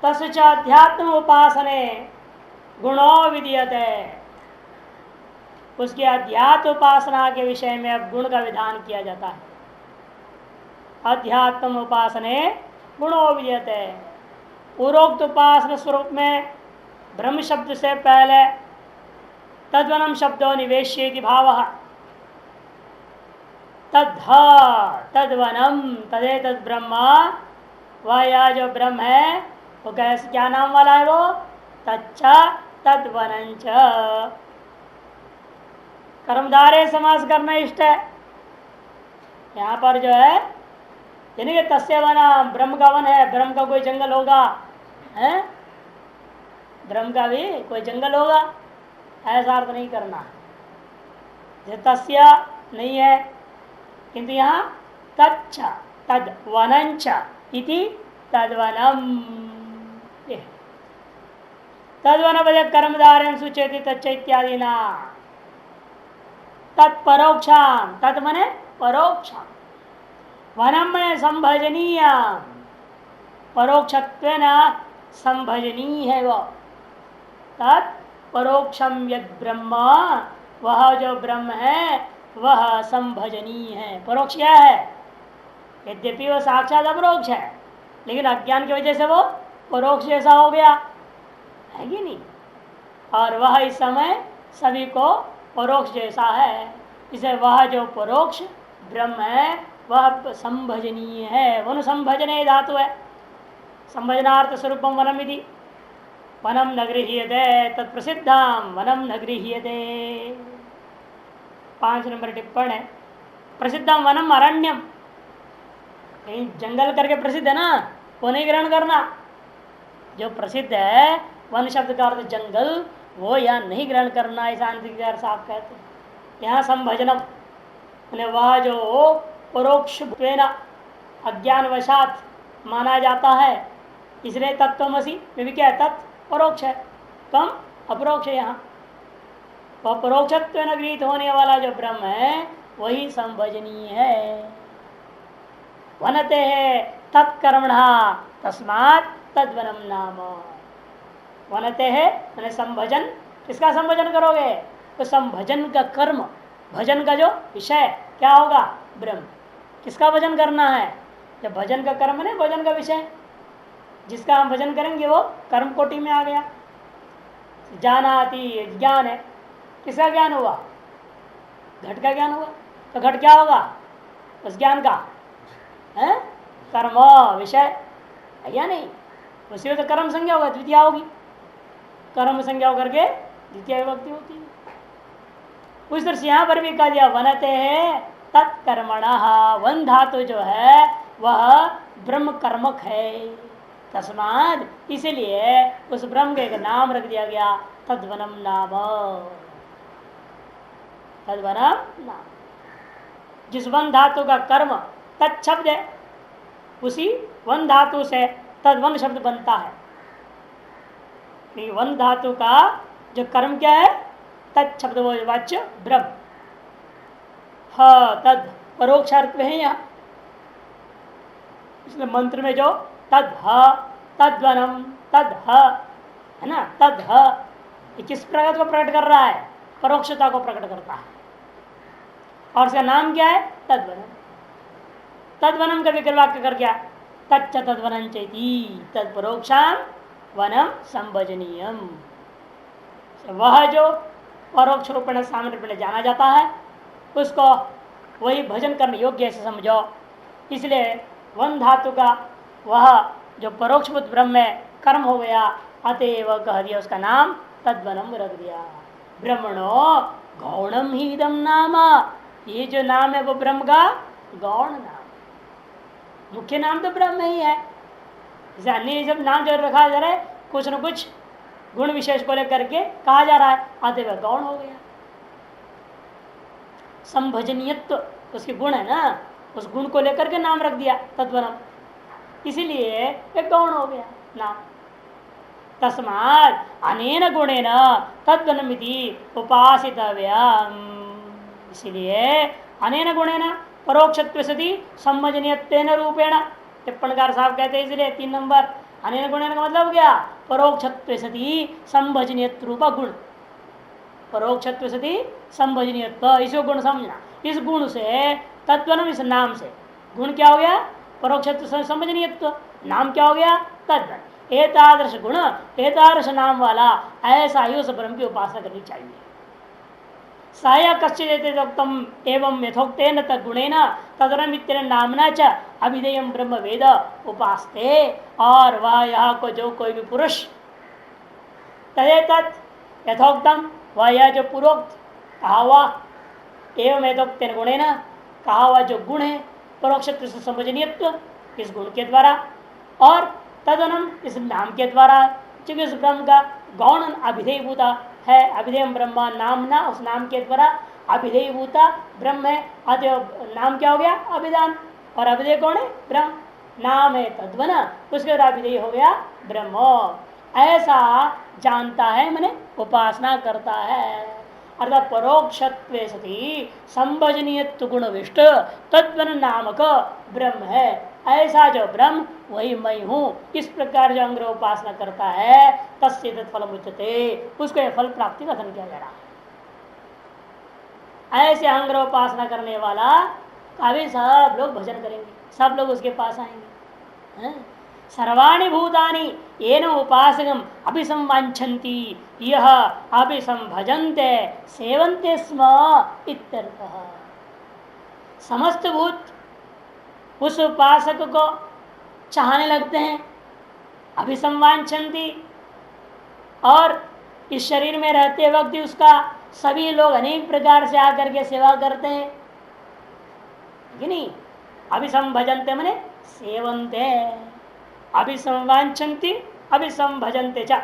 तस्य अध्यात्म उपासने गुणो विधीयते। उसके अध्यात्म उपासना के विषय में अब गुण का विधान किया जाता है। अध्यात्म उपासने गुणो विधीयते। पूर्वोक्त उपासना स्वरूप में ब्रह्म शब्द से पहले तद्वनम शब्दों निवेश्येति भावः। तद्वनम तदे तद ब्रह्म, वह यह जो ब्रह्म है वो कैसे क्या नाम वाला है? वो तच्च तद्वनंच। कर्मधारे समास करना इष्ट है। यहाँ पर जो है यानी कि तस्य वना, ब्रह्म का वन है, ब्रह्म का कोई जंगल होगा है, ब्रह्म का भी कोई जंगल होगा, ऐसा अर्थ नहीं करना। तस्य नहीं है किंतु यहाँ तच्च तद्वनंच इति तद्वनम। तद्वन पदे कर्मधारयन् सूचयति तच्च इत्यादि ना। तत्परोक्षाम, तत् मने परोक्षाम, वनम मने संभजनीय, परोक्षत्वेन संभजनीय है वो। तत्परोक्षम यद ब्रह्म, वह जो ब्रह्म है वह संभजनीय है। परोक्ष क्या है? यद्यपि वह साक्षात अपरोक्ष है, लेकिन अज्ञान की वजह से वो परोक्ष जैसा हो गया है कि नहीं। और वह इस समय सभी को परोक्ष जैसा है। इसे वह जो परोक्ष ब्रह्म है वह संभजनीय है। वन संभजने धातु है। संभजनार्थ स्वरूपम वनम इति। वनम न गृह्यते तत्प्रसिद्धाम वनम न गृह्यते। 5 नंबर टिप्पण है। प्रसिद्धम वनम अरण्यम, कहीं जंगल करके प्रसिद्ध है ना, वो नहीं ग्रहण करना। जो प्रसिद्ध है वन शब्द का अर्थ जंगल, वो यहाँ नहीं ग्रहण करना। ऐसा साहब कहते हैं। यहाँ संभजनम वह जो परोक्ष अज्ञानवशात माना जाता है, इसलिए तत्वमसि में भी क्या है? तत् परोक्ष है, कम अपरोक्ष है। यहाँ वह परोक्षत्व न गृहीत होने वाला जो ब्रह्म है वही संभजनीय है। वनते है तत्कर्मणा तस्मात् तद्वनम नाम। वनते है मैंने संभजन, किसका संभजन करोगे? तो संभजन का कर्म, भजन का जो विषय क्या होगा? ब्रह्म। किसका भजन करना है? जब भजन का कर्म है, भजन का विषय जिसका हम भजन करेंगे वो कर्म कोटि में आ गया। जानाति ज्ञान है, किसका ज्ञान हुआ? घट का ज्ञान हुआ। तो घट क्या होगा? उस ज्ञान का है कर्म विषय है या नहीं? उसी में तो कर्म संज्ञा होगा, द्वितीय होगी। कर्म संज्ञा होकर के द्वितीय विभक्ति होती है। उस तरह से यहाँ पर भी कहा दिया वनते है तत्कर्मण। वन धातु जो है वह ब्रह्म कर्मक है। तस्माद, इसलिए उस ब्रह्म के एक नाम रख दिया गया तद्वनम नाम। तद्वनम नाम, जिस वन धातु का कर्म तत्शब्द है, उसी वन धातु से तद्वन शब्द बनता है। वन धातु का जो कर्म क्या है? तत्शब्द वाच्य ब्रह्म। तद परोक्ष अर्थ में है यहाँ, इसलिए मंत्र में जो तद तद्वनम तद है ना, तद ये किस प्रकार को प्रकट कर रहा है? परोक्षता को प्रकट करता है। और इसका नाम क्या है? तद्वनम। तद्वनम का विग्रह कर गया तच्च तद्वनम चेती तत्परोक्षाम वनम संभजनीयम। वह जो परोक्ष रूपेण सामान्य रूपेण जाना जाता है उसको वही भजन करने योग्य से समझो। इसलिए वन धातु का वह जो परोक्ष ब्रह्म में कर्म हो गया, अतएव कह दिया उसका नाम तद्वनम रख दिया। ब्रह्मणो गौणम ही इदम नाम। ये जो नाम है वो ब्रह्म का गौण नाम, मुख्य नाम तो ब्रह्म ही है। जैसे अन्य जब नाम जो रखा जा रहा है कुछ न कुछ गुण विशेष को लेकर के कहा जा रहा है, अतएव गौण हो गया। संभजनीयत्व उसके गुण है ना, उस गुण को लेकर के नाम रख दिया तद्वनम, इसीलिए एक गौण हो गया नाम। तस्मात् अनेन गुणेन तद्वनमिति उपासितव्यम्। इसलिए अनेन गुणेन परोक्षत्व सति संभजनीयत्वेन रूपेण। टिप्पणकार साहब कहते हैं इसलिए 3 नंबर अनेन गुणेन का मतलब क्या? परोक्षत्व सती संभजनीय रूपा गुण, परोक्षत्व सती संभजनीयत्व, इसे गुण समझना। इस गुण से तत्वनम, इस नाम से गुण क्या हो गया? परोक्षत्व संभजनीयत्व, नाम क्या हो गया? तत्व। एतादृश गुण, एतादृश नाम वाला ऐसा ही उस ब्रह्म की उपासना करनी चाहिए। साया कश्चिदुक्तम एवं यथोक्तेन तद्गुणेन तदनमित्येन नामना च अभिधेयं ब्रह्म वेद उपासते। और वह यहाँ को जो कोई भी पुरुष तदेतत् यथोक्तम, वह यह जो पूर्वोक्त कहा हुआ, एवं यथोक्तेन गुणेन कहा हुआ जो गुण है परोक्ष संभजनीयत्व, इस गुण के द्वारा, और तदनम, इस नाम के द्वारा, क्योंकि उस ब्रह्म का गौण अभिधेयभूता है, अभिधेय ब्रह्म नामना, उस नाम के द्वारा अभिधेयभूता ब्रह्म है। अतः नाम क्या हो गया? अभिधान, और अभिधेय कौन है? ब्रह्म। नाम है तद्वन, उसके द्वारा अभिधेय हो गया ब्रह्म। ऐसा जानता है, मैंने उपासना करता है। अर्थात परोक्षत्व सती संभजनीय गुणविष्ट तद्वन नामक ब्रह्म है। ऐसा जो ब्रह्म वही मैं हूं, इस प्रकार जो अंग्र उपासना करता है तस्य फल मुच्यते, उसको फल प्राप्ति का कथन किया जा रहा है। ऐसे अंग्र उपासना करने वाला का भी सब लोग भजन करेंगे, सब लोग उसके पास आएंगे। सर्वाणि भूतानि येन उपासकम अभिसंवांछन्ति यह अभिसंभजन्ते सेवन्ते स्म इत्यर्थः। समस्त भूत उस उपासक को चाहने लगते हैं, अभिसंवांछन्ति, और इस शरीर में रहते वक्त उसका सभी लोग अनेक प्रकार से आकर के सेवा करते हैं कि नहीं? अभिसंभजन्ते मने सेवन्ते, अभिसंवांछन्ति अभिसंभजन्ते च,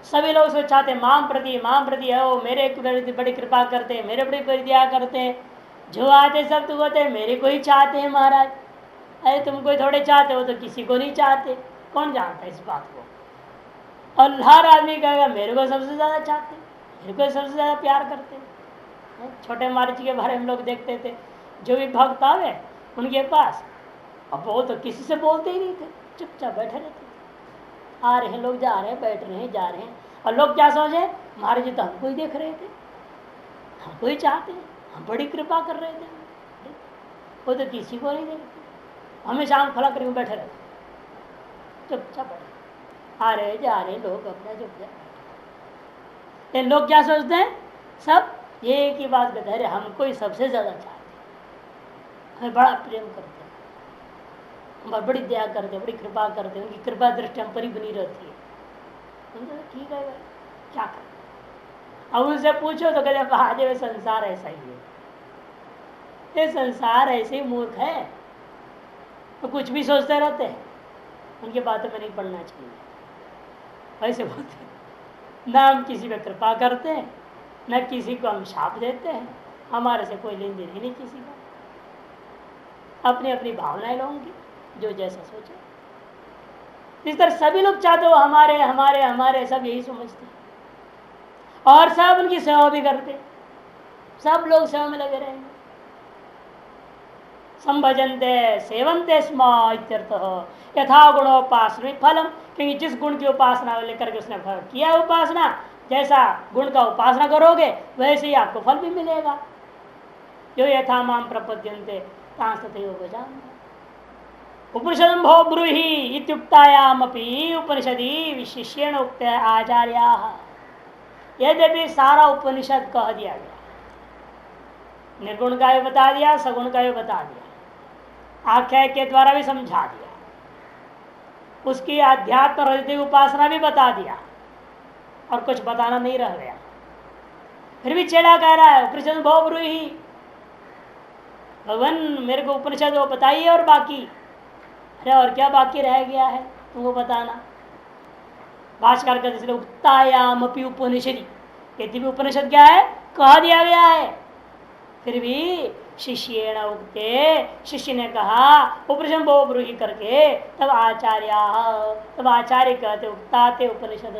सभी लोग उसको चाहते, माम प्रति हो, मेरे बड़ी कृपा करते, मेरे बड़ी परिदया करते, जो आते सब तो होते मेरे को ही चाहते हैं महाराज। अरे तुम कोई थोड़े चाहते हो, तो किसी को नहीं चाहते, कौन जानता है इस बात को? और हर आदमी कहेगा मेरे को सबसे ज्यादा चाहते, मेरे को सबसे ज्यादा प्यार करते। छोटे महाराज के बारे में हम लोग देखते थे, जो भी भक्त आवे उनके पास, अब वो तो किसी से बोलते ही नहीं थे, चुपचाप बैठे रहते थे। आ रहे हैं लोग, जा रहे हैं, बैठ रहे हैं, जा रहे हैं, और लोग क्या सोचे? महाराज जी तो हमको ही देख रहे थे, हमको ही चाहते हैं, हम बड़ी कृपा कर रहे थे, वो तो किसी को नहीं देखते, हमेशा आंख फला करके बैठे रहते, चुपचाप बैठे। आ रहे जा रहे लोग अपना चुपचाप। लोग क्या सोचते हैं? सब एक ही बात कहते हैं, हमको ही सबसे ज्यादा चाहते, हमें बड़ा प्रेम करते हैं, बड़ी दया करते, बड़ी कृपा करते, उनकी कृपा दृष्टि हम पर ही बनी रहती है। ठीक है भाई, क्या कर, अब उनसे पूछो तो कहते आज संसार ऐसा ही है, ये संसार ऐसे ही मूर्ख है, तो कुछ भी सोचते रहते हैं, उनकी बातों में नहीं पड़ना चाहिए। ऐसे बोलते, ना हम किसी पे कृपा करते हैं, न किसी को हम शाप देते हैं, हमारे से कोई लेन देन ही नहीं किसी का, अपनी अपनी भावनाएं लोगों की, जो जैसा सोचे। इस तरह सभी लोग चाहते हो हमारे हमारे हमारे, सब यही समझते हैं, और सब उनकी सेवा भी करते, सब लोग सेवा में लगे रहेंगे। संभजन्ते सेवन्ते स्म इत्यर्थः। यथा गुणोपासना फलम, क्योंकि जिस गुण की उपासना लेकर के उसने किया उपासना, जैसा गुण का उपासना करोगे वैसे ही आपको फल भी मिलेगा। जो यथा माम प्रपद्यन्ते तांस्तथैव भजामि। उपनिषदं भो ब्रूहि इत्युक्तायामपि उपनिषदि शिष्येण उक्त आचार्याः। यद्यपि सारा उपनिषद कह दिया गया, निर्गुण का भी बता दिया, सगुण का भी बता दिया, आख्याय के द्वारा भी समझा दिया, उसकी आध्यात्म रजती उपासना भी बता दिया, और कुछ बताना नहीं रह गया। फिर भी चेला कह रहा है उपनिषद भो ब्रूहि, भगवान मेरे को उपनिषद वो बताइए, और बाकी, अरे और क्या बाकी रह गया है तुमको बताना? भाष्यकार कहते इसलिए उक्तायाम अपि उपनिषदि, यदि भी उपनिषद क्या है? कह दिया गया है, फिर भी शिष्येण उक्ते, शिष्य ने कहा उपनिषद भो ब्रूहि करके, तब आचार्य कहते उक्ताते उपनिषद।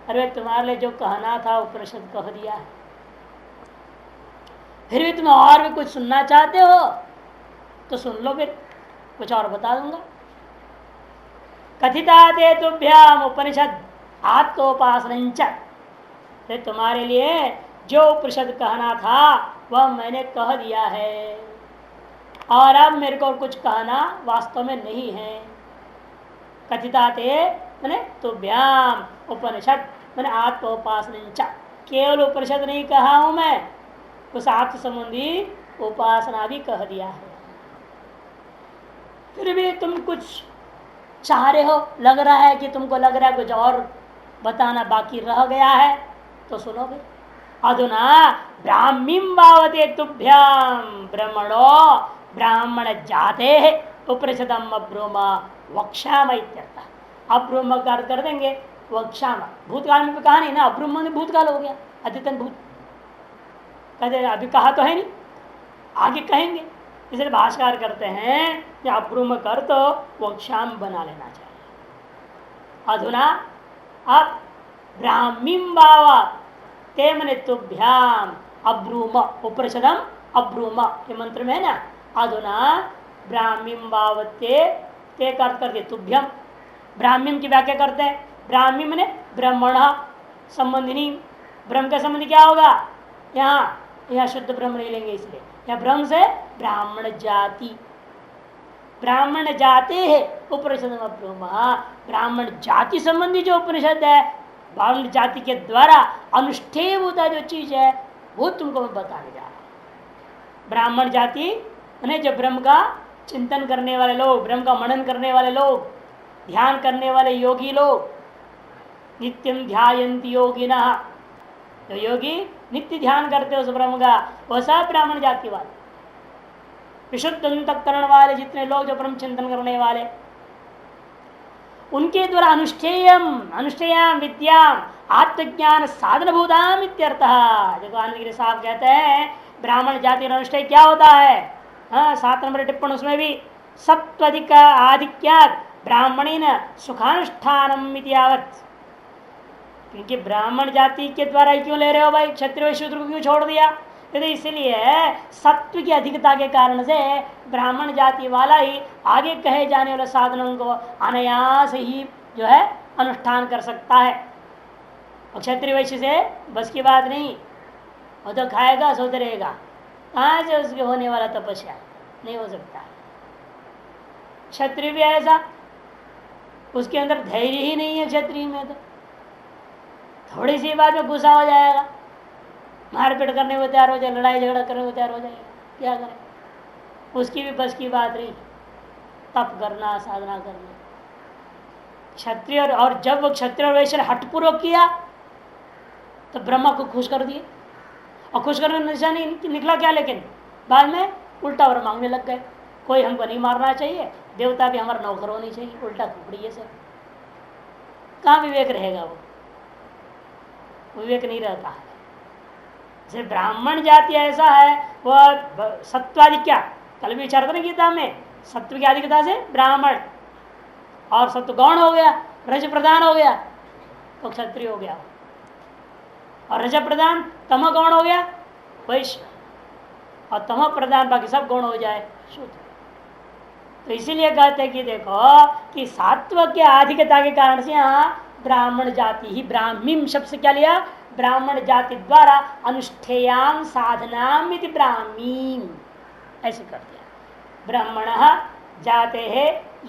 अरे तुम्हारे लिए जो कहना था उपनिषद कह दिया है, फिर भी तुम और भी कुछ सुनना चाहते हो तो सुन लो, फिर कुछ और बता दूंगा। कथिता ते तुभ्याम उपनिषद आत्मोपासन, तुम्हारे लिए जो उपनिषद कहना था वह मैंने कह दिया है, और अब मेरे को कुछ कहना वास्तव में नहीं है। कथिता ते मैंने तुभ्याम उपनिषद मैंने आत्मोपासन, केवल उपनिषद नहीं कहा हूं मैं, उस आत्म संबंधी उपासना भी कह दिया है। फिर भी तुम कुछ चाह रहे हो, लग रहा है कि तुमको लग रहा है कुछ और बताना बाकी रह गया है, तो सुनोगे। अधुना ब्राह्मीम भावते तुभ्याम ब्रह्मणो ब्राह्मण जाते उपनिषदम अब्रूम वक्षाम इत्यर्थ। अब्रूम का अर्थ कर देंगे वक्षाम। भूतकाल में भी कहा नहीं ना, अब्रूम ने भूतकाल हो गया, अद्यतन भूत कहते अभी कहा तो है नहीं, आगे कहेंगे। इसलिए भाष्यकार करते हैं कि अब्रूम कर तो वक्षाम बना लेना चाहिए। अधुना अब ब्राह्मीम भाव ते मने तुभ्याम अब्रूम उपनिषदम अब्रूम, ये मंत्र में है ना। अधुना ब्राह्मीम भावते ते अर्थ करते तुभ्यम, ब्राह्मीम की व्याख्या करते हैं। ब्राह्मी मने ब्रह्मण संबंधिनी, ब्रह्म का संबंधी क्या होगा, यहाँ शुद्ध ब्रह्म नहीं लेंगे, इसलिए यहाँ ब्रह्म से ब्राह्मण जाति, ब्राह्मण जाते है उपनिषद अब्रूम, ब्राह्मण जाति संबंधी जो उपनिषद है, ब्राह्मण जाति के द्वारा अनुष्ठेय होता जो चीज है वो तुमको मैं बताने जा रहा हूं। ब्राह्मण जाति यानी जो ब्रह्म का चिंतन करने वाले लोग, ब्रह्म का मनन करने वाले लोग, ध्यान करने वाले योगी लोग, नित्यम ध्यायन्ति योगिनः, जो योगी नित्य ध्यान करते उस ब्रह्म का, वह सब ब्राह्मण जाति वाले, विशुद्ध अंतःकरण वाले जितने लोग जो ब्रह्म चिंतन करने वाले, उनके द्वारा अनुष्ठेयम विद्याम आत्मज्ञान साधन भूताम इत्यर्थः। देखो आनंदगिरी साहब कहते हैं ब्राह्मण जाति अनुष्ठेय क्या होता है। हाँ, 7 नंबर टिप्पणी उसमें भी सत्वाधिक आधिक्यात ब्राह्मणेन सुखानुष्ठानम इतियावत। क्योंकि ब्राह्मण जाति के द्वारा क्यों ले रहे हो भाई, क्षत्रिय वैश्य शूद्र को क्यों छोड़ दिया, तो इसलिए सत्व की अधिकता के कारण से ब्राह्मण जाति वाला ही आगे कहे जाने वाले साधनों को अनायास ही जो है अनुष्ठान कर सकता है। और क्षत्रिय वैश्य से बस की बात नहीं, वो तो खाएगा सोते रहेगा, कहाँ से उसके होने वाला तपस्या नहीं हो सकता। क्षत्रिय भी ऐसा, उसके अंदर धैर्य ही नहीं है क्षत्रिय में, तो थोड़ी सी बात में गुस्सा हो जाएगा, मारपीट करने को तैयार हो जाए, लड़ाई झगड़ा करने को तैयार हो जाएगा, क्या करें। उसकी भी बस की बात नहीं, तप करना साधना करना। क्षत्रिय और जब वो क्षत्रिय और वैश्य हठपूर्वक किया तो ब्रह्मा को खुश कर दिए, और खुश करने का निशान नहीं निकला क्या, लेकिन बाद में उल्टा और मांगने लग गए, कोई हमको नहीं मारना चाहिए, देवता भी हमारा नौकर होनी चाहिए, उल्टा खुपड़ी है सब। कहाँ विवेक रहेगा, वो विवेक नहीं रहता है। जैसे ब्राह्मण जाति ऐसा है, वह सत्वाधिक्या, कल भी विचार करें गीता में, सत्व की अधिकता से ब्राह्मण, और सत्व गौण हो गया, रज प्रधान हो गया तो क्षत्रिय हो गया, और रज प्रधान तम गौण हो गया वैश्य, और तम प्रधान बाकी सब गौण हो जाए शूद्र। तो इसीलिए कहते हैं कि देखो कि सात्व के अधिकता के कारण से यहाँ ब्राह्मण जाति ही, ब्राह्मीम शब्द से क्या लिया, ब्राह्मण जाति द्वारा अनुष्ठेयाम साधनाम इति ब्राह्मीम, ऐसे कर दिया। ब्राह्मण जाते है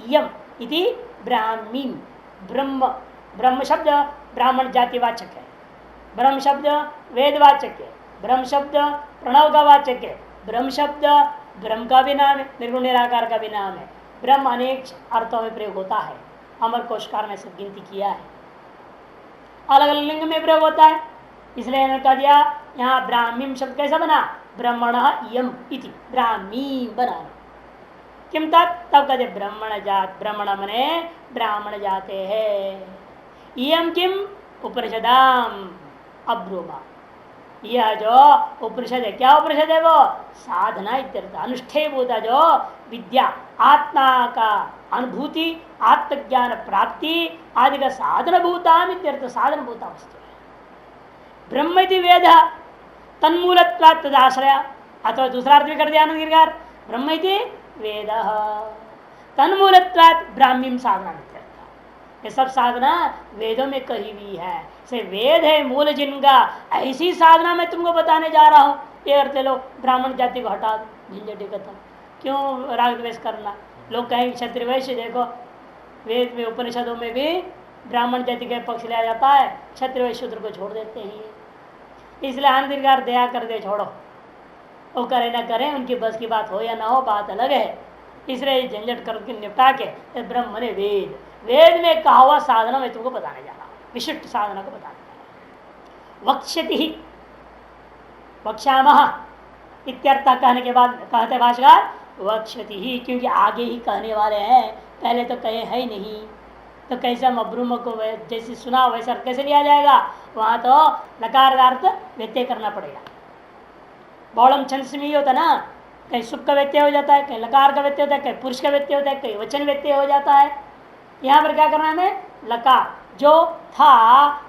यम इति ब्राह्मीम। ब्रह्म, ब्रह्म शब्द ब्राह्मण जाति वाचक है, ब्रह्म शब्द वेदवाचक है, ब्रह्म शब्द प्रणव का वाचक है, ब्रह्म शब्द ब्रह्म का भी नाम है, निर्गुण निराकार का भी नाम है। ब्रह्म अनेक अर्थों में प्रयोग होता है, अमर कोशकार ने सब गिनती किया है, अलग अलग लिंग में प्रयोग होता है। इसलिए इन्होंने कह दिया यहाँ ब्राह्मीम शब्द कैसा बना, ब्रह्मण यम इति ब्राह्मी बना। किम तब कहते ब्राह्मण जात, ब्राह्मण मने ब्राह्मण जाते हैं। यम किम उपनिषदाम अब्रूमा, यह जो उपनिषद है, क्या उपनिषद है वो, साधना इत्यर्थ, अनुष्ठेय भूता जो विद्या, आत्मा का अनुभूति, आत्मज्ञान प्राप्ति आदि का साधन भूताम इत्यर्थ, साधन भूता वस्तु है। ब्रह्म इति वेद तन्मूलत्वात् तदाश्रय, अथवा दूसरा अर्थ भी कर दिया आनंदगिरिकार, ब्रह्म इति वेद तन्मूलत्वात् ब्राह्मीम साधना इत्यर्थ, ये सब साधना वेदों में कही हुई है। से वेद है मूल जिनका, ऐसी साधना मैं तुमको बताने जा रहा हूँ। ये करते लोग ब्राह्मण जाति को हटा दो, झंझटी खत्म, क्यों राग द्वेष करना। लोग कहेंगे क्षत्रिय वैश्य, देखो वेद में उपनिषदों में भी ब्राह्मण जाति का पक्ष लिया जाता है, क्षत्रिय वैश्य शूद्र को छोड़ देते हैं। इसलिए आनंदगार दया कर दे, छोड़ो, वो करे ना करें, उनकी बस की बात हो या ना हो, बात अलग है। इसलिए झंझट करके निपटा के ब्रह्म ने वेद, वेद में कहा हुआ साधना मैं तुमको बताने जा रहा हूँ, विशिष्ट साधना को बताने जा रहा हूँ। वक्ष्यति ही वक्ष्यामः इत्यर्थ कहने के बाद कहते भाषाकार वक्ष्यति ही, क्योंकि आगे ही कहने वाले हैं, पहले तो कहे है ही नहीं, तो कैसे हम अब्रूम को जैसे सुना वैसा कैसे लिया जाएगा। वहां तो लकार का अर्थ व्यत्यय करना पड़ेगा। बौड़म छंद में ही होता ना, कहीं सुख का व्यत्यय हो जाता है, कहीं लकार का व्यत्यय होता है, कहीं पुरुष का व्यत्यय होता है, कहीं वचन व्यत्यय हो जाता है। यहाँ पर क्या करना है हमें, लकार जो था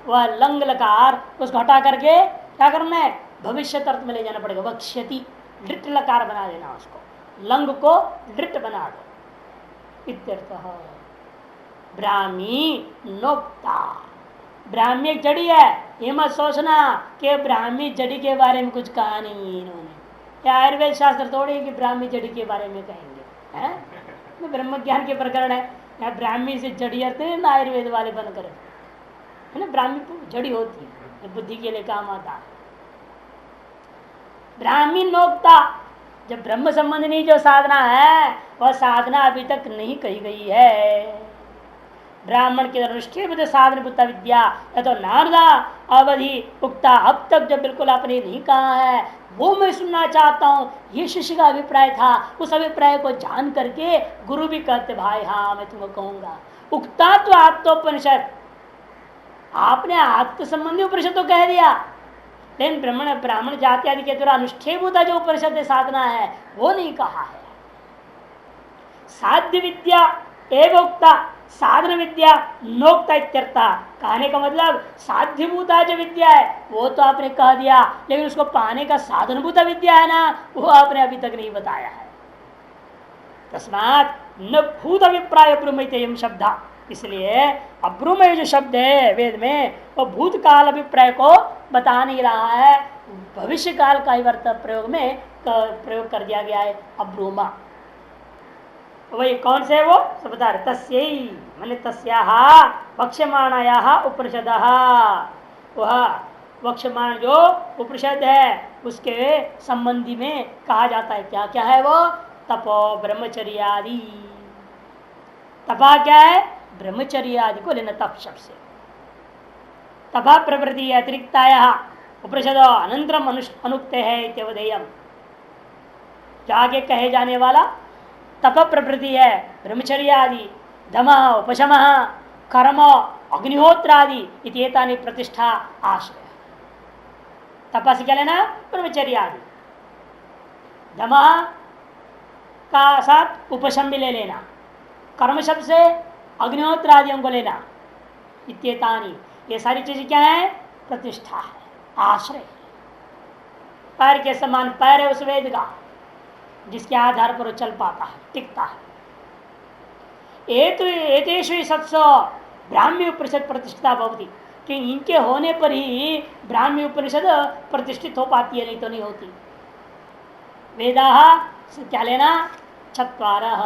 वह लंग लकार उसको हटा करके क्या करना है, भविष्य अर्थ में ले जाना पड़ेगा। वक्ष्यति लिट लकार बना देना, उसको लंग को लिट बना दो इत्यर्थः। ब्राह्मी नोक्ता, ब्राह्मी एक जड़ी है, ये मत सोचना कि ब्राह्मी जड़ी के बारे में कुछ कहा नहीं इन्होंने। या आयुर्वेद शास्त्र थोड़ी कि ब्राह्मी जड़ी के बारे में कहेंगे, हैं? तो ब्रह्म ज्ञान के प्रकरण है, या ब्राह्मी से जड़ी अर्थ ना आयुर्वेद वाले बनकर, है ना। ब्राह्मी जड़ी होती है, बुद्धि के लिए काम आता है। ब्राह्मी नोक्ता, जब ब्रह्म संबंधी जो साधना है वह साधना अभी तक नहीं कही गई है। ब्राह्मण के अनुष्ठेय साधन बुद्ध विद्या या तो नारदा अवधि उक्ता, अब तक जो बिल्कुल आपने नहीं कहा है वो मैं सुनना चाहता हूँ। ये शिष्य का अभिप्राय था, उस अभिप्राय को जान करके गुरु भी कहते भाई हाँ मैं तुमको कहूंगा। उक्ता तो आत्मोपनिषद, आपने आत्म संबंधी उपनिषद तो कह दिया, लेकिन ब्राह्मण जाति आदि के द्वारा अनुष्ठेयभूता जो उपनिषद साधना है वो नहीं कहा है। साध्य विद्या एवं उक्ता, साधन विद्या नोक्ता इत्यर्था, कहने का मतलब साध्यभूता जो विद्या है वो तो आपने कह दिया, लेकिन उसको पाने का साधनभूता विद्या है ना, वो आपने अभी तक नहीं बताया है। तस्मात् न भूत अभिप्राय ब्रह्म शब्द, इसलिए अब्रूम जो शब्द है वेद में वो भूतकाल अभिप्राय को बता नहीं रहा है, भविष्य काल का वर्त प्रयोग में प्रयोग कर दिया गया है अब्रूमा। वही कौन से वो सब बता रहे, तस्यै माने तस्याः वक्ष्यमाणायाः उपनिषदः, वह वक्ष्यमाण जो उपनिषद है उसके संबंधी में कहा जाता है। क्या क्या है वो, तपो ब्रह्मचर्यादि, तपा क्या है, ब्रह्मचर्य आदि को लेना तप शब्द से। तपा प्रवृत्ति अतिरिक्ताया उपनिषद अनंतरम अनुक्ते है इत्यवधेयम, जागे कहे जाने वाला तप प्रवृत्ति है, ब्रह्मचर्य आदि, दम उपशम कर्म अग्निहोत्र आदि इत्येतानि प्रतिष्ठा आश्रय। तप से क्या लेना, ब्रह्मचर्य आदि, दम का साथ उपशम भी ले लेना, कर्म शब्द से अग्निहोत्र आदियों को लेना, इत्येतानि ये सारी चीजें क्या है, प्रतिष्ठा है, आश्रय। पैर के समान पैर है उस वेद का, जिसके आधार पर वो चल पाता है, टिकता है। एतेषु सत्सो ब्राह्मी उपनिषद प्रतिष्ठिता भवति, कि इनके होने पर ही ब्राह्मी उपनिषद प्रतिष्ठित हो पाती है, नहीं तो नहीं होती। वेदाः क्या लेना, चत्वारः,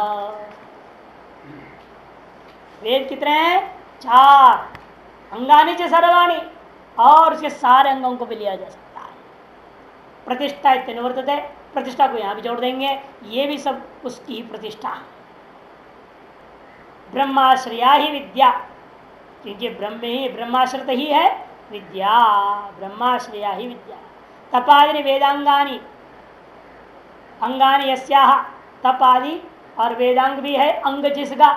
वेद कितने हैं, 4, अंगानि च सर्वाणि, और उसके सारे अंगों को भी लिया जा सकता है। प्रतिष्ठा इत्यनुवर्तते, प्रतिष्ठा को यहां भी जोड़ देंगे, ये भी सब उसकी ही प्रतिष्ठा है। ब्रह्माश्रया ही विद्या, क्योंकि ब्रह्म ही ब्रह्माश्रित ही है विद्या, ब्रह्माश्रया ही विद्या। तपादि वेदांगानी, अंगानी यस्याह, तप आदि और वेदांग भी है अंग जिसका,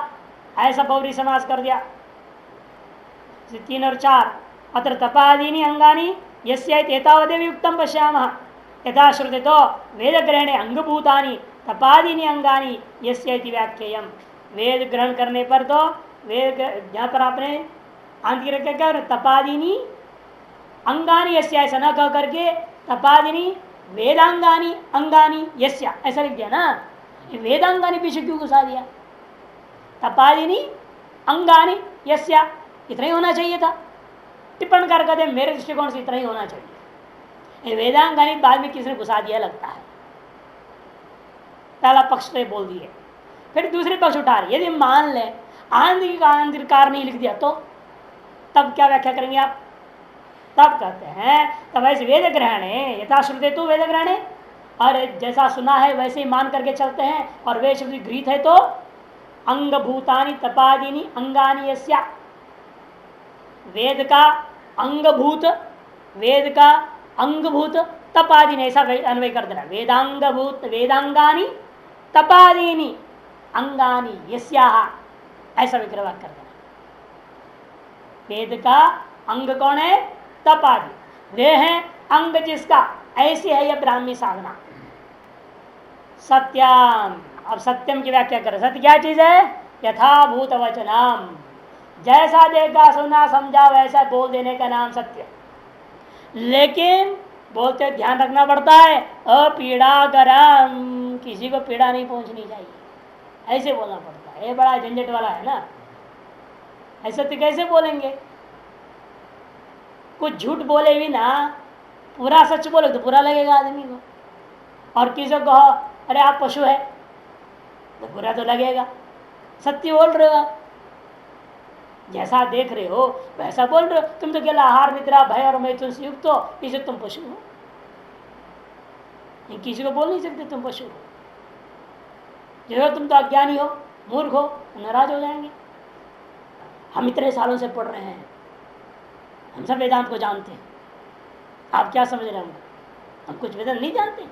ऐसा बहुरी समास कर दिया। 3 और 4 अत्र तपादीनि अंगानी यस्य एतावदेव युक्तम पश्यामः, यथा श्रुते तो वेद ग्रहणे अंगभूतानि तपादीनि अंगानी यस्य इति व्याख्येयम्। वेद ग्रहण करने पर तो वेद जहाँ पर आपने आंतिक क्या कर, तपादीनि अंगानी यस्य ऐसा न कह करके तपादीनि वेदांगानी अंगानी यस्य ऐसा लिख दिया ना, वेदांगानी पीछे क्यों घुसा दिया, तपादीनि अंगानी यस्या, इतना ही होना चाहिए था। टिप्पण कर कहते मेरे दृष्टिकोण से इतना ही होना चाहिए। वेदांगानी बाद में किसने घुसा दिया लगता है। पहला पक्ष ने बोल दिए, फिर दूसरे पक्ष उठा रही। यदि मान ले आनंद का आनंद कार नहीं लिख दिया तो तब क्या व्याख्या करेंगे आप? तब कहते हैं तब ऐसे वेद ग्रहण है, यथाश्रुते तो वेद ग्रहण है, और जैसा सुना है वैसे ही मान करके चलते हैं, और वे शब्द गृहीत है तो अंग भूतानी तपादीनी अंगानी यस्या, वेद का अंगभूत, वेद का अंगभूत तपादीनी, ऐसा अन्वय कर देना। वेदांगभूत वेदांगानी तपादीनी अंगानी यस्याह, ऐसा विग्रह कर देना। वेद का अंग कौन है? तपादि, वे हैं अंग जिसका, ऐसी है यह ब्राह्मी साधना। सत्यम, अब सत्यम की व्याख्या करें। सत्य क्या चीज है? यथाभूत वचनम, जैसा देखा सुना समझा वैसा बोल देने का नाम सत्य। लेकिन बोलते ध्यान रखना पड़ता है, अपीड़ाकरम, किसी को पीड़ा नहीं पहुंचनी चाहिए, ऐसे बोलना पड़ता है। ये बड़ा झंझट वाला है ना, ऐसे तो कैसे बोलेंगे? कुछ झूठ बोले भी ना, पूरा सच बोले तो बुरा लगेगा आदमी को, और किसी को कहो अरे आप पशु है तो बुरा तो लगेगा। सत्य बोल रहे हो, जैसा देख रहे हो वैसा बोल रहे हो। तुम तो केवल आहार निद्रा भय और मैथुन से युक्त हो, इसे तुम पशु हो। किसी को बोल नहीं सकते तुम पशु हो। जो तुम तो अज्ञानी हो, मूर्ख हो, नाराज हो जाएंगे। हम इतने सालों से पढ़ रहे हैं, हम सब वेदांत को जानते हैं, आप क्या समझ रहे हैं? हम कुछ वेदांत नहीं जानते,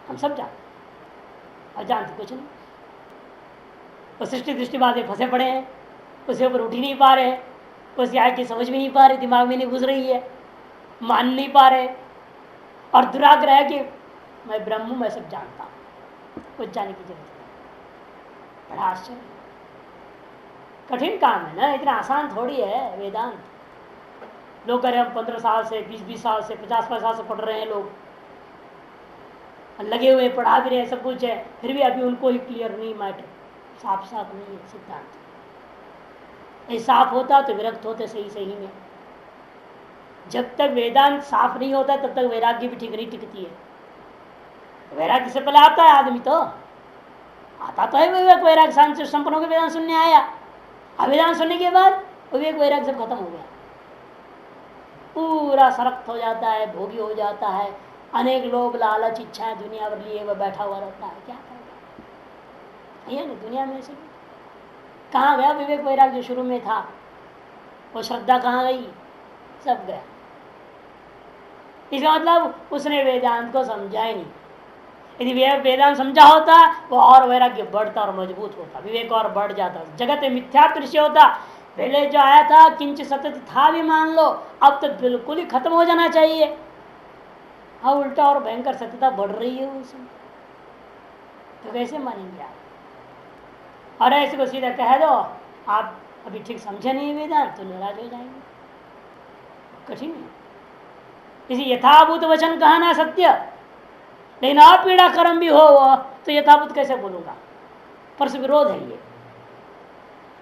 हम सब जानते और जानते कुछ नहीं। वो सृष्टि दृष्टिवाद में फंसे पड़े हैं, उसके ऊपर उठ ही नहीं पा रहे हैं, उसकी आय की समझ भी नहीं पा रहे, दिमाग में नहीं घुस रही है, मान नहीं पा रहे, और दुराग्रह है कि मैं ब्रह्म हूं, मैं सब जानता हूं, कुछ जानने की जरूरत नहीं। बड़ा आश्चर्य, कठिन काम है ना, इतना आसान थोड़ी है वेदांत। लोग कह रहे हम 15 साल से 20-20 साल से 50-50 साल से पढ़ रहे हैं, लोग लगे हुए पढ़ा भी रहे हैं, सब कुछ है, फिर भी अभी उनको ही क्लियर नहीं, मैटर साफ साफ नहीं है सिद्धांत। ये साफ होता तो विरक्त होते सही सही में। जब तक वेदांत साफ नहीं होता तब तक वैराग्य भी ठीक नहीं टिकती है। वैराग्य से पहले आता है आदमी, तो आता तो है विवेक वैराग्य, शांत संपन्नों के वेदांत सुनने आया, अब वेदांत सुनने के बाद विवेक वैराग्य सब खत्म हो गया, पूरा सरक्त हो जाता है, भोगी हो जाता है। अनेक लोग लालच इच्छाएं दुनिया भर लिए वह बैठा हुआ रहता है, क्या करेगा? ये नहीं दुनिया में से कहाँ गया विवेक वैराग्य जो शुरू में था? वो श्रद्धा कहाँ गई? सब गया। इसका मतलब उसने वेदांत को समझा ही नहीं। यदि वेदांत समझा होता वो और वैराग्य बढ़ता और मजबूत होता, विवेक और बढ़ जाता, जगत में मिथ्या दृश्य होता। पहले जो आया था किंच सतत था भी मान लो, अब तो बिल्कुल ही खत्म हो जाना चाहिए। हाँ, उल्टा और भयंकर सत्यता बढ़ रही है उसमें, तो कैसे मानेंगे आप? और ऐसे को सीधा कह दो आप अभी ठीक समझे नहीं वेदांत, तो नाराज हो जाएंगे, कठिन है। इसी यथाभूत वचन कहना सत्य, लेकिन अपीड़ा कर्म भी हो तो यथाभूत कैसे बोलूंगा? परस विरोध है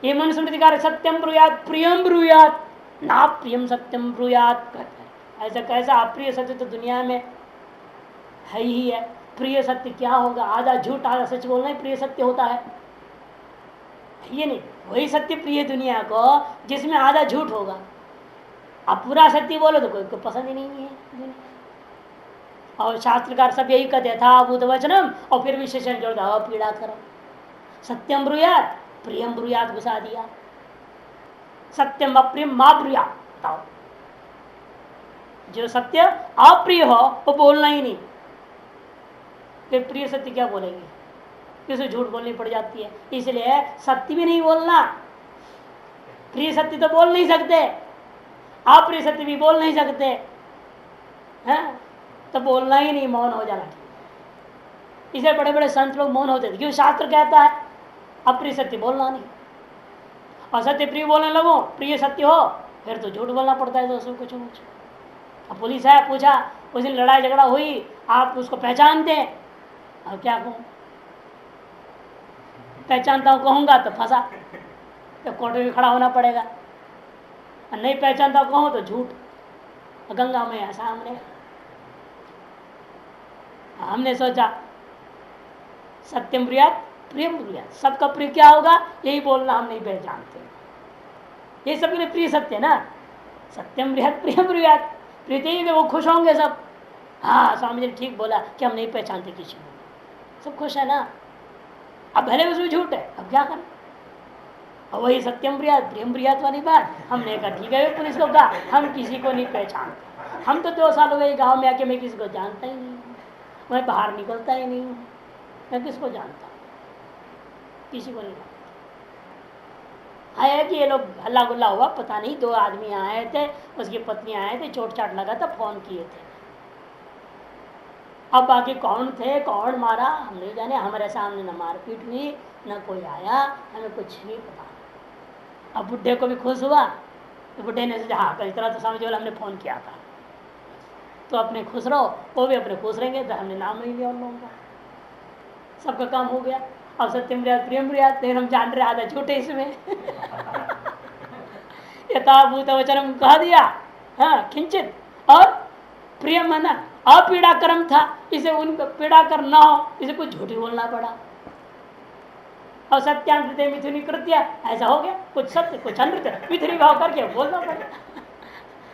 ये मनुष्य स्मृतिकार सत्यम ब्रूयात प्रियम ब्रूयात ना प्रियम सत्यम ब्रूयात कहते हैं। ऐसा कैसा अप्रिय सत्य तो दुनिया में है ही है। प्रिय सत्य क्या होगा? आधा झूठ आधा सच बोलना ही प्रिय सत्य होता है, ये नहीं। वही सत्य प्रिय दुनिया को जिसमें आधा झूठ होगा। अब पूरा सत्य बोलो तो कोई को पसंद ही नहीं है दुनिया। और शास्त्रकार सब यही कहते था भूत वचनम, और फिर विशेषण जोड़ दो पीड़ा करो। सत्यम ब्रूयात प्रियम ब्रूयात घुसा दिया, सत्यम अप्रियम मां ब्रूयात। बताओ, जो सत्य अप्रिय हो वो बोलना ही नहीं, फिर प्रिय सत्य क्या बोलेंगे? किसे झूठ बोलनी पड़ जाती है। इसलिए सत्य भी नहीं बोलना, प्रिय सत्य तो बोल नहीं सकते, अप्रिय सत्य भी बोल नहीं सकते हैं, तो बोलना ही नहीं, मौन हो जाना। इसे बड़े बड़े संत लोग मौन होते थे, क्योंकि शास्त्र कहता है अप्रिय सत्य बोलना नहीं। और सत्य प्रिय बोलने लगो, प्रिय सत्य हो, फिर तो झूठ बोलना पड़ता है दोस्तों कुछ कुछ। अब पुलिस है, पूछा उस दिन लड़ाई झगड़ा हुई, आप उसको पहचानते हैं? और क्या कहूँ, पहचानता हूँ कहूँगा तो फंसा, जब कोर्ट में खड़ा होना पड़ेगा, और नहीं पहचानता कहो तो झूठ। गंगा में ऐसा हमने सोचा सत्यम ब्रूयात प्रियम ब्रूयात, सबका प्रिय क्या होगा, यही बोलना हम नहीं पहचानते। ये सबके लिए प्रिय सत्य ना, सत्यम ब्रूयात प्रियम ब्रूयात, प्रीति वो खुश होंगे सब। हाँ स्वामी जी ठीक बोला कि हम नहीं पहचानते किसी को, सब खुश है ना। अब भले उसमें झूठ है, अब क्या करें। और वही सत्यम ब्रूयात प्रियम ब्रूयात वाली बात हमने कहा ठीक है, पुलिस को कहा हम किसी को नहीं पहचानते। हम तो 2 साल हो गए गाँव में आके, मैं किसी को जानता ही नहीं, मैं बाहर निकलता ही नहीं, मैं किसको जानता, किसी को नहीं जानता। है कि ये लोग हल्ला गुल्ला हुआ, पता नहीं 2 आदमी आए थे, उसकी पत्नी आए थे, चोट चाट लगा था, फोन किए थे। अब बाकी कौन थे कौन मारा हम नहीं जाने, हमारे सामने न मारपीट हुई न कोई आया, हमें कुछ नहीं पता। अब बुढ़े को भी खुश हुआ, तो बुढ़े ने सोचा हाँ इस तरह तो समझ वाला हमने फोन किया था, तो अपने खुश रहो, वो भी अपने खुश रहेंगे, तो हमने नाम नहीं लिया उन लोगों का, सबका काम हो गया। अब सत्यम ब्रूयात प्रियम ब्रूयात, लेकिन हम जान रहे आधा झूठे इसमें। यथाभूत वचनम कह दिया, हाँ किंचित, और प्रियम है ना अपीड़ा कर्म था, इसे उनको पीड़ा कर ना हो, इसे कुछ झूठी बोलना पड़ा। और सत्यान्त मिथुनी कृत्य, ऐसा हो गया, कुछ सत्य कुछ अनृत्य, मिथुनी भाव करके बोलना पड़ा।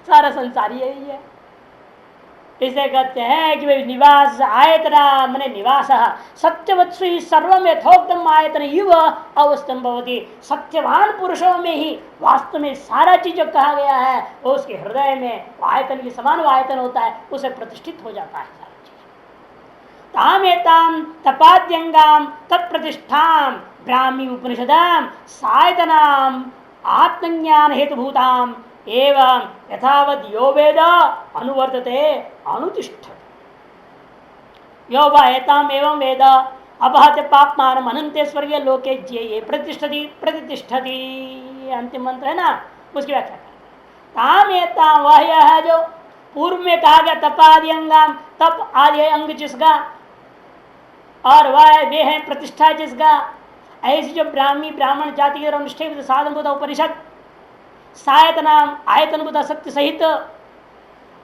सारा संसार यही है। इसे कहते हैं कि भाई निवास आयतना मने निवास सत्यवत्सु सर्वम यथोक्तम आयतन युव अवस्थम भवति। सत्यवान पुरुषों में ही वास्तव में सारा चीज जो कहा गया है वो उसके हृदय में आयतन के समान आयतन होता है, उसे प्रतिष्ठित हो जाता है सारा चीज। तामेताम तपाद्यंगाम तत्प्रतिष्ठाम ब्राह्मी उपनिषदाम सायतनाम आत्मज्ञान हेतुभूताम एवं यथावत यो वेद अनुवर्तते अनुतिष्ठति। यो वायताम एवं वेद अपहत्य पापमान अनंते स्वर्गीय लोके ज्ञेये प्रतिष्ठति प्रतिष्ठति। अंतिम मंत्र है ना, उसकी व्याख्या करें। ताम एताम वह यह है जो पूर्व में कहा गया तपादि अंगाम, तप आदि अंग जिसका, और वह वे है प्रतिष्ठा जिसका। ऐसी जो ब्राह्मी ब्राह्मण जाति और अनुष्ठेय साधन बोधा उपनिषद सायतनाम आयतनभूत सत्य सहित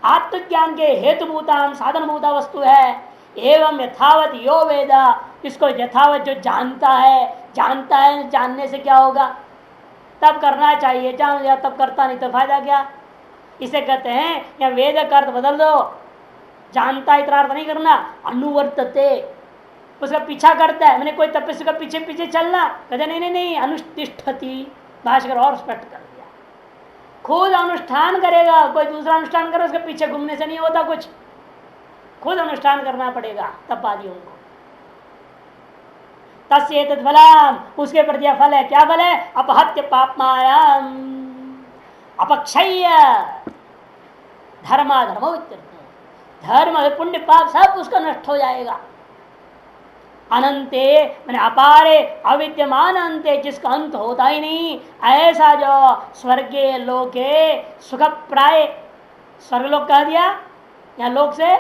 आत्मज्ञान के हेतुभूताम साधनभूता वस्तु है। एवं यथावत यो वेदा, इसको यथावत जो जानता है जानने से क्या होगा, तब करना चाहिए, जान लिया तब करता नहीं तो फायदा क्या। इसे कहते हैं या वेद का अर्थ बदल दो, जानता इतना अर्थ नहीं करना, अनुवर्तते उसका पीछा करता है, मैंने कोई तपस्या का पीछे पीछे चलना, कहते नहीं नहीं नहीं अनुष्ठिष्ठति, भाषकर और स्पष्ट कर दिया, खुद अनुष्ठान करेगा, कोई दूसरा अनुष्ठान करे उसके पीछे घूमने से नहीं होता कुछ, खुद अनुष्ठान करना पड़ेगा तपादियों को। तस्य तत्फलम, उसके प्रति फल है, क्या फल है, अपहत्य पापमायाम अपक्षय धर्माधर्मो, धर्म पुण्य पाप सब उसका नष्ट हो जाएगा। अनंते मैंने अपारे अविद्यमान अंते, जिसका अंत होता ही नहीं, ऐसा जो स्वर्गीय लोके सुख प्राय, स्वर्गलोक कह दिया या लोक से,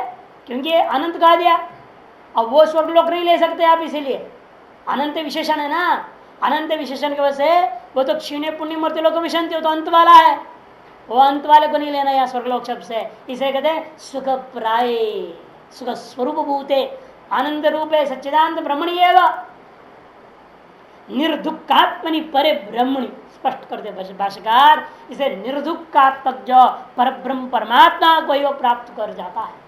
क्योंकि अनंत कह दिया, अब वो स्वर्गलोक नहीं ले सकते आप, इसीलिए अनंत विशेषण है ना, अनंत विशेषण की वजह से वो तो क्षीण पुण्य मूर्ति लोग विशंति, वो तो अंत वाला है, वो अंत वाले को नहीं लेना यहाँ स्वर्गलोक शब्द से। इसे कहते हैं सुख प्राय, सुख स्वरूप भूते आनंद रूपे सच्चिदानंद ब्रह्मणी एवं निर्दुखात्मनि परे ब्रह्मणी, स्पष्ट करते भाष्यकार। इसे निर्दुखात्मक जो पर ब्रह्म परमात्मा को वो प्राप्त कर जाता है,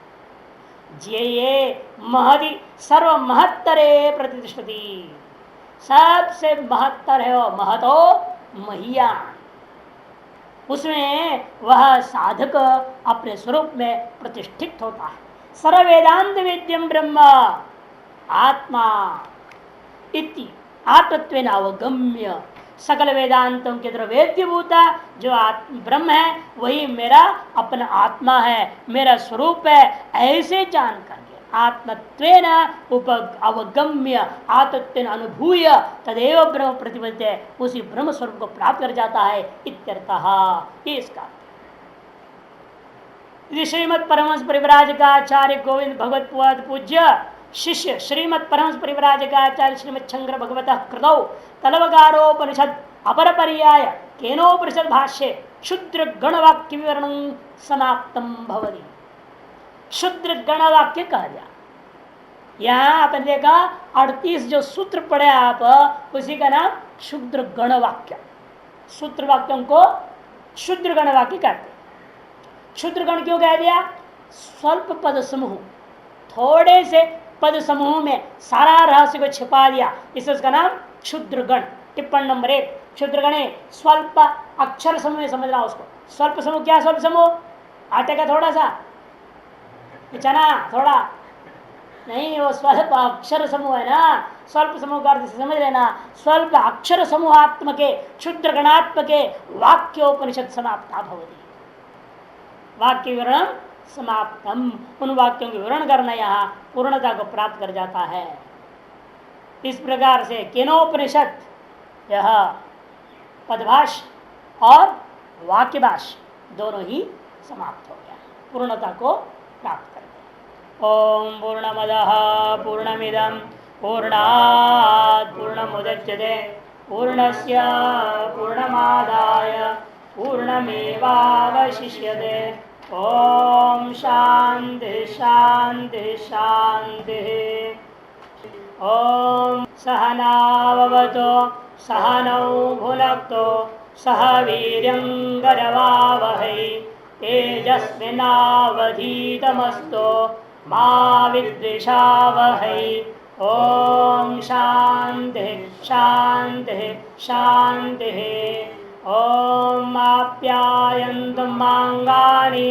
ये महति सर्व महत्तरे प्रतिष्ठति, सबसे महत्तर है वो महतो महियान, उसमें वह साधक अपने स्वरूप में प्रतिष्ठित होता है। सर्व वेदांत वेद्यम ब्रह्म आत्मा इति आत्मत्वेन अवगम्य, सकल वेदांतों के द्वारा वेद्यभूता जो ब्रह्म है वही मेरा अपना आत्मा है, मेरा स्वरूप है, ऐसे जान करके आत्मत्वेन अवगम्य आत्मत्वेन अनुभूय तदेव ब्रह्म प्रतिपद्य, उसी ब्रह्म स्वरूप को प्राप्त कर जाता है इत्यर्थः। ये इसका श्रीमद परमहंस परिव्राजकाचार्य गोविंद भगवत पूज्य शिष्य श्रीमद परमहंस परिव्राजकाचार्य श्रीमद शंकर भगवत कृतौ तलवगारोपनिषद अपर पर्याय केनोपनिषद भाष्य क्षुद्र गण वाक्य विवरण समाप्तम भवति। क्षुद्र गण वाक्य कहा गया। यहाँ आपने देखा 38 जो सूत्र पढ़े आप, उसी का नाम क्षुद्र गण वाक्य। सूत्र वाक्यों को क्षुद्र गण वाक्य कहते हैं। क्षुद्र गण क्यों कह दिया? स्वल्प पद समूह, थोड़े से पद समूह में सारा रहस्य को छिपा दिया, इसलिए उसका नाम क्षुद्र गण। टिप्पण नंबर 1, क्षुद्र गणे स्वल्प अक्षर समूह में समझना उसको। स्वल्प समूह क्या? स्वल्प समूह आटे का थोड़ा सा, चना थोड़ा नहीं, वो स्वल्प अक्षर समूह है ना। स्वल्प समूह का अर्थ समझ लेना। स्वल्प अक्षर समूहात्मके क्षुद्र गणात्मके वाक्योपनिषद समाप्ता भवति। वाक्य विवरण समाप्तम, उन वाक्यों के विवरण करना यहाँ पूर्णता को प्राप्त कर जाता है। इस प्रकार से केनोपनिषद यह पदभाष और वाक्यभाष दोनों ही समाप्त हो गया, पूर्णता को प्राप्त कर गया। ओम पूर्णमदः पूर्णमिदं पूर्णात् पूर्णमुदच्यते पूर्णस्य पूर्णमादाय पूर्णमेवावशिष्यते। ओम शांति शांति शांति। ओम सहनाववतु सहनौ भुनक्तु सह वीर्यं करवावहै तेजस्विनावधीतमस्तु मा विद्विषावहै। ओम शांति शांति शांति। ओम आप्यायन्तु मांगानि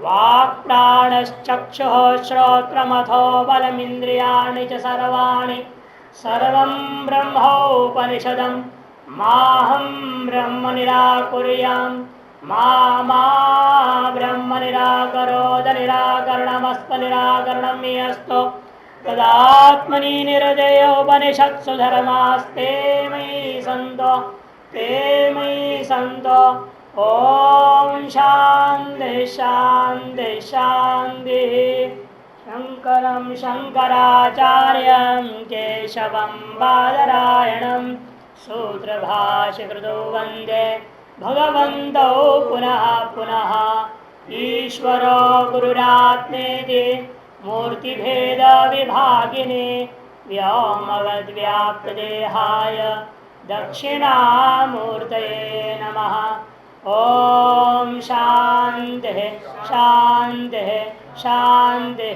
वाक्प्राणश्चक्षुः श्रोत्रमथो बलमिन्द्रियाणि च सर्वाणि सर्वं ब्रह्मोपनिषदं माहं ब्रह्म निराकुर्यां मा ब्रह्म निराकरोद निराकरणमस्म निराकरणं मे अस्तु तदात्मनि निर्दयोपनिषत्सु धर्मास्ते मयि सन्तो ते मयि सन्तो। ओम शांति शांति शांति। शंकरं शंकराचार्यं केशवं बादरायणं सूत्रभाष्यकृतो वन्दे भगवन्तौ पुनः पुनः। ईश्वरो गुरुरात्मेति मूर्तिभेद विभागिने व्योमवद्व्याप्तदेहाय दक्षिणामूर्तये नमः। ओम शांति शांति शांति।